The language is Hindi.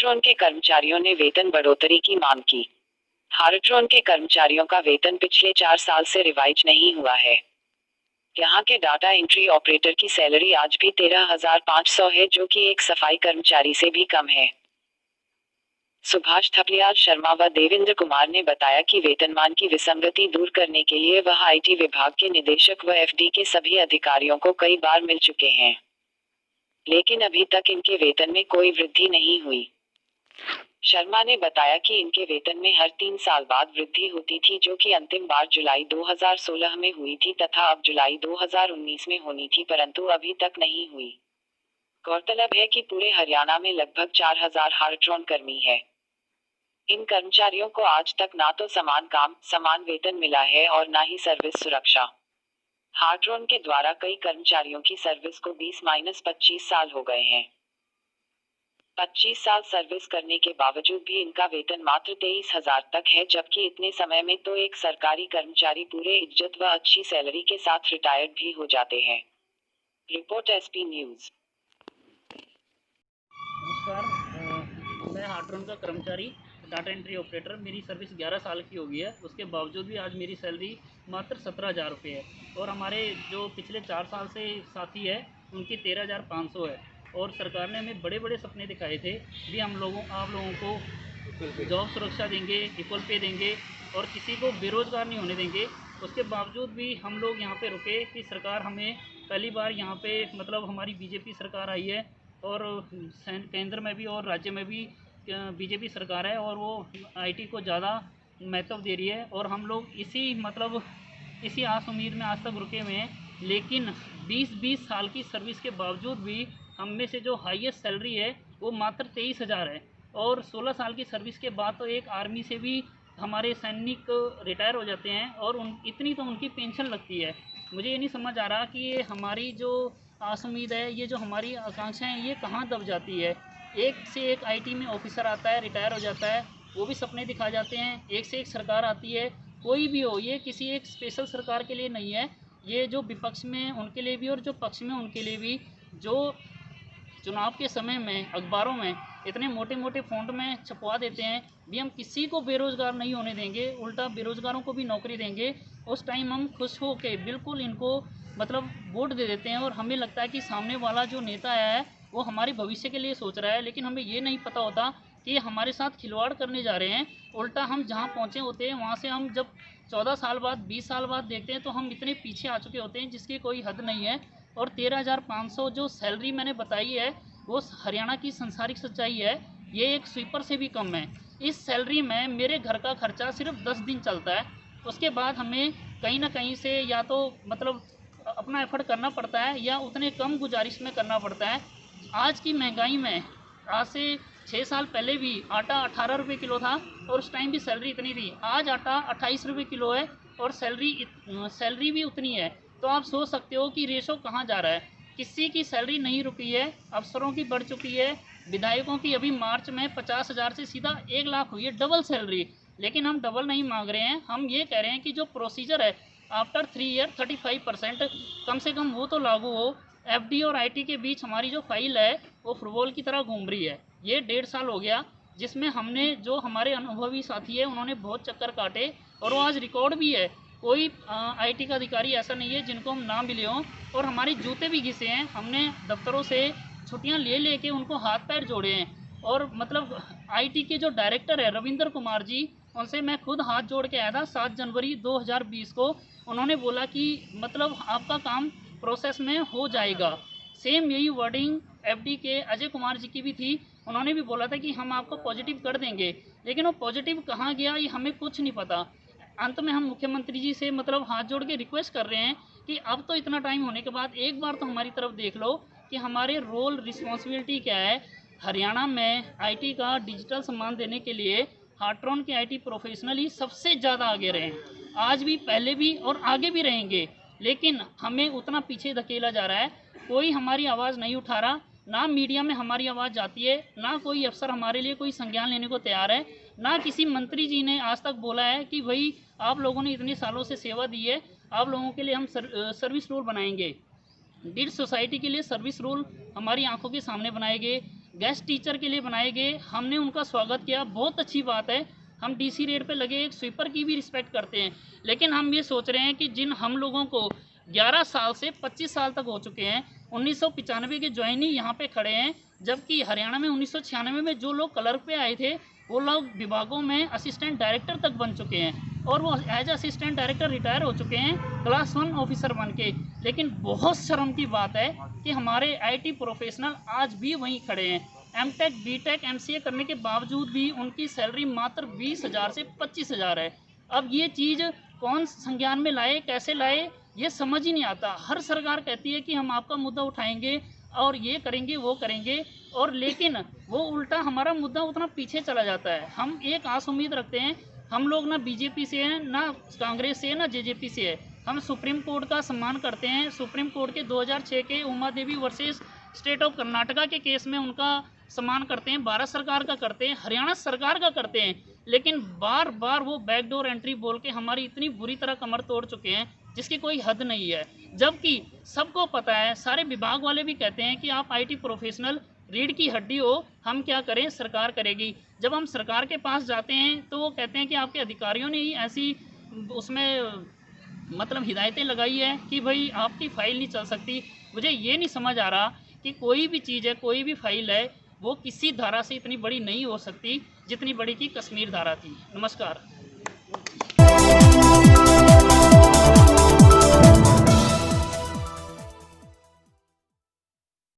हार्ट्रॉन के कर्मचारियों ने वेतन बढ़ोतरी की मांग की। हार्ट्रॉन के कर्मचारियों का वेतन पिछले 4 साल से रिवाइज नहीं हुआ है। यहाँ के डाटा एंट्री ऑपरेटर की सैलरी आज भी 13,500 है, जो कि एक सफाई कर्मचारी से भी कम है। सुभाष थपलियाल शर्मा व देवेंद्र कुमार ने बताया कि वेतनमान की विसंगति दूर करने के लिए वह आईटी विभाग के निदेशक व एफडी के सभी अधिकारियों को कई बार मिल चुके हैं, लेकिन अभी तक इनके वेतन में कोई वृद्धि नहीं हुई। शर्मा ने बताया कि इनके वेतन में हर 3 साल बाद वृद्धि होती थी, जो कि अंतिम बार जुलाई 2016 में हुई थी तथा अब जुलाई 2019 में होनी थी, परंतु अभी तक नहीं हुई। गौरतलब है कि पूरे हरियाणा में लगभग 4,000 हार्ट्रॉन कर्मी है। इन कर्मचारियों को आज तक ना तो समान काम, समान वेतन मिला है और ना ही सर्विस सुरक्षा। हार्ट्रॉन के द्वारा कई कर्मचारियों की सर्विस को 20-25 साल हो गए हैं। 25 साल सर्विस करने के बावजूद भी इनका वेतन मात्र 23,000 तक है, जबकि इतने समय में तो एक सरकारी कर्मचारी पूरे इज्जत व अच्छी सैलरी के साथ रिटायर्ड भी हो जाते हैं। Report SP news. नमस्कार, मैं हार्ट्रॉन का कर्मचारी डाटा एंट्री ऑपरेटर। मेरी सर्विस 11 साल की हो गई है। उसके बावजूद भी आज मेरी सैलरी मात्र 17,000 रुपये है और हमारे जो पिछले 4 साल से साथी है उनकी 13,500 है। और सरकार ने हमें बड़े बड़े सपने दिखाए थे भी आप लोगों को जॉब सुरक्षा देंगे, इक्वल पे देंगे और किसी को बेरोज़गार नहीं होने देंगे। उसके बावजूद भी हम लोग यहाँ पे रुके कि सरकार हमें पहली बार यहाँ पे हमारी बीजेपी सरकार आई है और केंद्र में भी और राज्य में भी बीजेपी सरकार है और वो आईटी को ज़्यादा महत्व दे रही है। और हम लोग इसी आस उम्मीद में आज तक रुके हुए हैं, लेकिन 20 साल की सर्विस के बावजूद भी हम में से जो हाईएस्ट सैलरी है वो मात्र 23,000 है। और 16 साल की सर्विस के बाद तो एक आर्मी से भी हमारे सैनिक रिटायर हो जाते हैं और इतनी तो उनकी पेंशन लगती है। मुझे ये नहीं समझ आ रहा कि ये हमारी जो आस उम्मीद है, ये जो हमारी आकांक्षाएं हैं, ये कहाँ दब जाती है। एक से एक आईटी में ऑफिसर आता है, रिटायर हो जाता है, वो भी सपने दिखा जाते हैं। एक से एक सरकार आती है, कोई भी हो, ये किसी एक स्पेशल सरकार के लिए नहीं है, ये जो विपक्ष में उनके लिए भी और जो पक्ष में उनके लिए भी। जो चुनाव के समय में अखबारों में इतने मोटे मोटे फॉन्ट में छपवा देते हैं भी हम किसी को बेरोज़गार नहीं होने देंगे, उल्टा बेरोज़गारों को भी नौकरी देंगे। उस टाइम हम खुश हो के बिल्कुल इनको वोट दे देते हैं और हमें लगता है कि सामने वाला जो नेता आया है वो हमारे भविष्य के लिए सोच रहा है, लेकिन हमें ये नहीं पता होता कि ये हमारे साथ खिलवाड़ करने जा रहे हैं। उल्टा हम जहाँ पहुँचे होते हैं वहाँ से हम जब 14 साल बाद 20 साल बाद देखते हैं तो हम इतने पीछे आ चुके होते हैं जिसकी कोई हद नहीं है। और 13,500 जो सैलरी मैंने बताई है वो हरियाणा की संसारिक सच्चाई है, ये एक स्वीपर से भी कम है। इस सैलरी में मेरे घर का खर्चा सिर्फ 10 दिन चलता है, उसके बाद हमें कहीं ना कहीं से या तो अपना एफर्ट करना पड़ता है या उतने कम गुजारिश में करना पड़ता है। आज की महंगाई में आज से 6 साल पहले भी आटा 18 रुपये किलो था और उस टाइम भी सैलरी इतनी थी। आज आटा 28 रुपये किलो है और सैलरी भी उतनी है। तो आप सोच सकते हो कि रेशो कहाँ जा रहा है। किसी की सैलरी नहीं रुकी है, अफसरों की बढ़ चुकी है, विधायकों की अभी मार्च में 50,000 से सीधा 1 लाख हुई है, डबल सैलरी। लेकिन हम डबल नहीं मांग रहे हैं, हम ये कह रहे हैं कि जो प्रोसीजर है आफ्टर 3 ईयर 35% कम से कम वो तो लागू हो। एफडी और आईटी के बीच हमारी जो फाइल है वो फुटबॉल की तरह घूम रही है। ये 1.5 साल हो गया जिसमें हमने जो हमारे अनुभवी साथी है उन्होंने बहुत चक्कर काटे और वो आज रिकॉर्ड भी है। कोई आईटी का अधिकारी ऐसा नहीं है जिनको हम ना मिले हों और हमारे जूते भी घिसे हैं। हमने दफ्तरों से छुट्टियां ले लेके उनको हाथ पैर जोड़े हैं। और आईटी के जो डायरेक्टर है रविंद्र कुमार जी, उनसे मैं खुद हाथ जोड़ के आया था 7 जनवरी 2020 को। उन्होंने बोला कि आपका काम प्रोसेस में हो जाएगा। सेम यही वर्डिंग एफडी के अजय कुमार जी की भी थी। उन्होंने भी बोला था कि हम आपको पॉजिटिव कर देंगे, लेकिन वो पॉजिटिव कहाँ गया ये हमें कुछ नहीं पता। अंत में हम मुख्यमंत्री जी से हाथ जोड़ के रिक्वेस्ट कर रहे हैं कि अब तो इतना टाइम होने के बाद एक बार तो हमारी तरफ देख लो कि हमारे रोल रिस्पॉन्सिबिलिटी क्या है। हरियाणा में आईटी का डिजिटल सम्मान देने के लिए हार्ट्रॉन के आईटी प्रोफेशनल ही सबसे ज़्यादा आगे रहे, आज भी, पहले भी और आगे भी रहेंगे। लेकिन हमें उतना पीछे धकेला जा रहा है, कोई हमारी आवाज़ नहीं उठा रहा, ना मीडिया में हमारी आवाज़ जाती है, ना कोई अफसर हमारे लिए कोई संज्ञान लेने को तैयार है, ना किसी मंत्री जी ने आज तक बोला है कि भाई आप लोगों ने इतने सालों से सेवा दी है, आप लोगों के लिए हम सर्विस रूल बनाएंगे। डिड सोसाइटी के लिए सर्विस रूल हमारी आंखों के सामने बनाए गए। गेस्ट टीचर के लिए बनाए गए, हमने उनका स्वागत किया, बहुत अच्छी बात है। हम डीसी रेट पे लगे एक स्वीपर की भी रिस्पेक्ट करते हैं, लेकिन हम ये सोच रहे हैं कि जिन हम लोगों को 11 साल से 25 साल तक हो चुके हैं, 1995 के ज्वाइनी यहाँ पे खड़े हैं, जबकि हरियाणा में 1996 में जो लोग क्लर्क पे आए थे वो लोग विभागों में असिस्टेंट डायरेक्टर तक बन चुके हैं और वो एज असिस्टेंट डायरेक्टर रिटायर हो चुके हैं क्लास 1 ऑफिसर बन के। लेकिन बहुत शर्म की बात है कि हमारे आईटी प्रोफेशनल आज भी वहीं खड़े हैं। एमटेक, बीटेक, एमसीए करने के बावजूद भी उनकी सैलरी मात्र 20,000 से 25,000 है। अब ये चीज़ कौन संज्ञान में लाए, कैसे लाए, ये समझ ही नहीं आता। हर सरकार कहती है कि हम आपका मुद्दा उठाएंगे और ये करेंगे वो करेंगे, और लेकिन वो उल्टा हमारा मुद्दा उतना पीछे चला जाता है। हम एक आस उम्मीद रखते हैं, हम लोग ना बीजेपी से हैं, ना कांग्रेस से है, ना जेजेपी से है। हम सुप्रीम कोर्ट का सम्मान करते हैं। सुप्रीम कोर्ट के 2006 के Uma Devi versus state of Karnataka के केस में उनका सम्मान करते हैं, भारत सरकार का करते हैं, हरियाणा सरकार का करते हैं, लेकिन बार बार वो बैकडोर एंट्री बोल के हमारी इतनी बुरी तरह कमर तोड़ चुके हैं जिसकी कोई हद नहीं है। जबकि सबको पता है, सारे विभाग वाले भी कहते हैं कि आप आईटी प्रोफेशनल रीढ़ की हड्डी हो, हम क्या करें, सरकार करेगी। जब हम सरकार के पास जाते हैं तो वो कहते हैं कि आपके अधिकारियों ने ही ऐसी उसमें मतलब हिदायतें लगाई है कि भाई आपकी फ़ाइल नहीं चल सकती। मुझे ये नहीं समझ आ रहा कि कोई भी चीज़ है, कोई भी फाइल है, वो किसी धारा से इतनी बड़ी नहीं हो सकती जितनी बड़ी की कश्मीर धारा थी। नमस्कार।